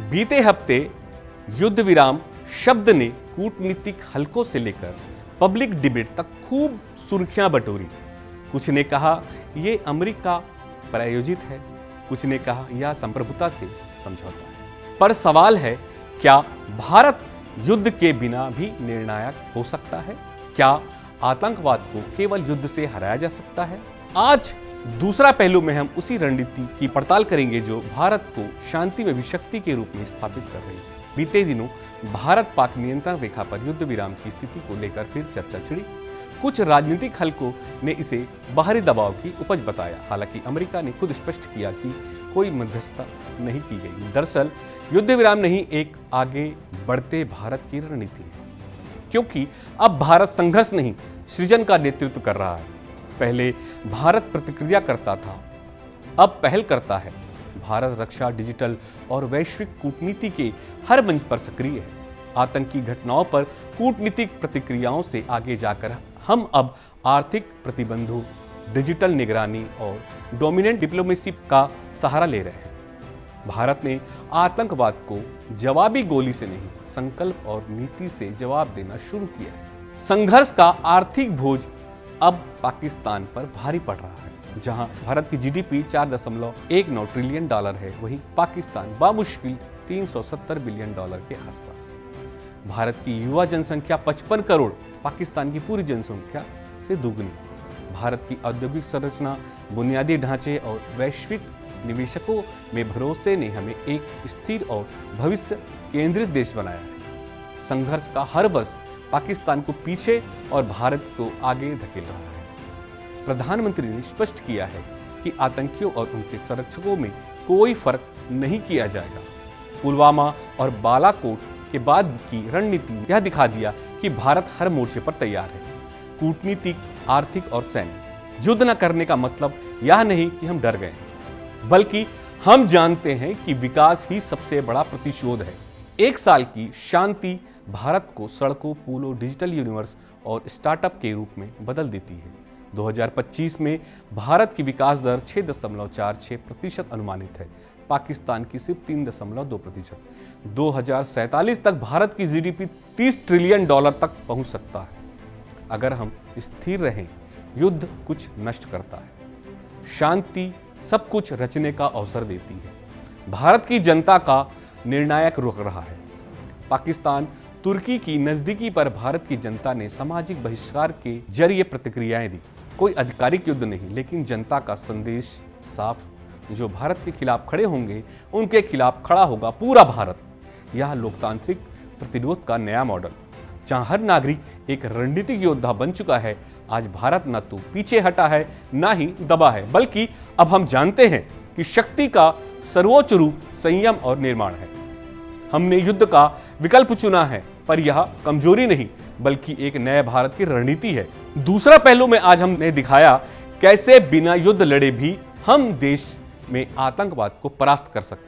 बीते हफ्ते युद्ध विराम शब्द ने कूटनीतिक हलकों से लेकर पब्लिक डिबेट तक खूब सुर्खियां बटोरी। कुछ ने कहा यह अमेरिका प्रायोजित है, कुछ ने कहा यह संप्रभुता से समझौता है। पर सवाल है, क्या भारत युद्ध के बिना भी निर्णायक हो सकता है? क्या आतंकवाद को केवल युद्ध से हराया जा सकता है? आज दूसरा पहलू में हम उसी रणनीति की पड़ताल करेंगे जो भारत को शांति में भी शक्ति के रूप में स्थापित कर रही है। बीते दिनों भारत पाक नियंत्रण रेखा पर युद्ध विराम की स्थिति को लेकर फिर चर्चा छिड़ी। कुछ राजनीतिक हलकों ने इसे बाहरी दबाव की उपज बताया। हालांकि अमेरिका ने खुद स्पष्ट किया कि कोई मध्यस्थता नहीं की गई। दरअसल युद्ध विराम नहीं, एक आगे बढ़ते भारत की रणनीति है, क्योंकि अब भारत संघर्ष नहीं सृजन का नेतृत्व कर रहा है। पहले भारत प्रतिक्रिया करता था, अब पहल करता है। भारत रक्षा, डिजिटल और वैश्विक कूटनीति के हर मंच पर सक्रिय है। आतंकी घटनाओं पर कूटनीतिक प्रतिक्रियाओं से आगे जाकर हम अब आर्थिक प्रतिबंधों, डिजिटल निगरानी और डोमिनेंट डिप्लोमेसी का सहारा ले रहे हैं। भारत ने आतंकवाद को जवाबी गोली से नहीं, संकल्प और नीति से जवाब देना शुरू किया है। संघर्ष का आर्थिक बोझ अब पाकिस्तान पर भारी पड़ रहा है। जहां भारत की जीडीपी 4.19 ट्रिलियन डॉलर है, वहीं पाकिस्तान बामुश्किल 370 बिलियन डॉलर के आसपास। भारत की युवा जनसंख्या 55 करोड़, पाकिस्तान की पूरी जनसंख्या से दुगनी। भारत की औद्योगिक संरचना, बुनियादी ढांचे और वैश्विक निवेशकों में भरोसे ने हमें एक स्थिर और भविष्य केंद्रित देश बनाया है। संघर्ष का हर वर्ष पाकिस्तान को पीछे और भारत को आगे धकेल रहा है। प्रधानमंत्री ने स्पष्ट किया है कि आतंकियों और उनके संरक्षकों में कोई फर्क नहीं किया जाएगा। पुलवामा और बालाकोट के बाद की रणनीति यह दिखा दिया कि भारत हर मोर्चे पर तैयार है। कूटनीतिक, आर्थिक और सैन्य। युद्ध न करने का मतलब यह नहीं कि हम डर गए हैं, बल्कि हम जानते हैं कि विकास ही सबसे बड़ा प्रतिशोध है। एक साल की शांति भारत को सड़कों, पुलों, डिजिटल यूनिवर्स और स्टार्टअप के रूप में बदल देती है। 2025 में भारत की विकास दर 6.46% अनुमानित है, पाकिस्तान की सिर्फ 3.2%। 2047 तक भारत की जीडीपी 30 ट्रिलियन डॉलर तक पहुंच सकता है। अगर हम स्थिर रहें, युद्ध कुछ नष्ट करता है, शांति सब कुछ रचने का अवसर देती है। भारत की जनता का निर्णायक रुख रहा है। पाकिस्तान, तुर्की की नजदीकी पर भारत की जनता ने सामाजिक बहिष्कार के जरिए प्रतिक्रियाएं दी। कोई आधिकारिक युद्ध नहीं, लेकिन जनता का संदेश साफ। जो भारत के खिलाफ खड़े होंगे, उनके खिलाफ खड़ा होगा पूरा भारत। यह लोकतांत्रिक प्रतिरोध का नया मॉडल, जहां हर नागरिक एक रणनीतिक योद्धा बन चुका है। आज भारत न तो पीछे हटा है, ना ही दबा है, बल्कि अब हम जानते हैं कि शक्ति का सर्वोच्च रूप संयम और निर्माण है। हमने युद्ध का विकल्प चुना है, पर यह कमजोरी नहीं, बल्कि एक नए भारत की रणनीति है। दूसरा पहलू में आज हमने दिखाया कैसे बिना युद्ध लड़े भी हम देश में आतंकवाद को परास्त कर सकते हैं।